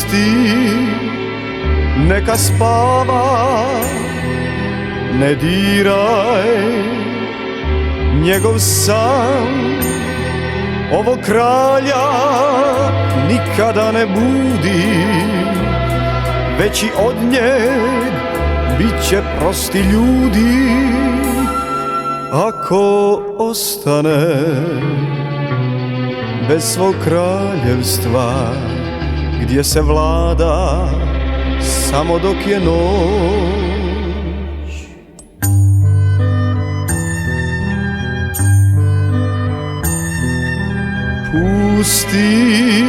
Pusti, neka spava, ne diraj njegov san. Ovog kralja nikada ne budi, veći od njeg bit će prosti ljudi. Ako ostane bez svog kraljevstva, gdje se vlada samo dok je noć. Pusti,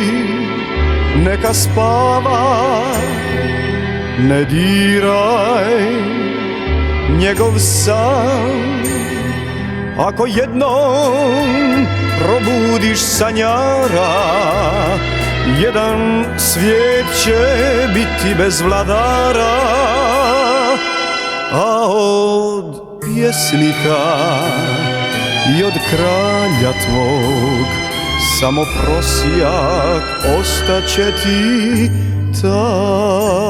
neka spava, ne diraj njegov san. Ako jednom probudiš sanjara, jedan svijet će biti bez vladara. A od pjesnika i od kralja tvog samo prosjak ostaće ti tak.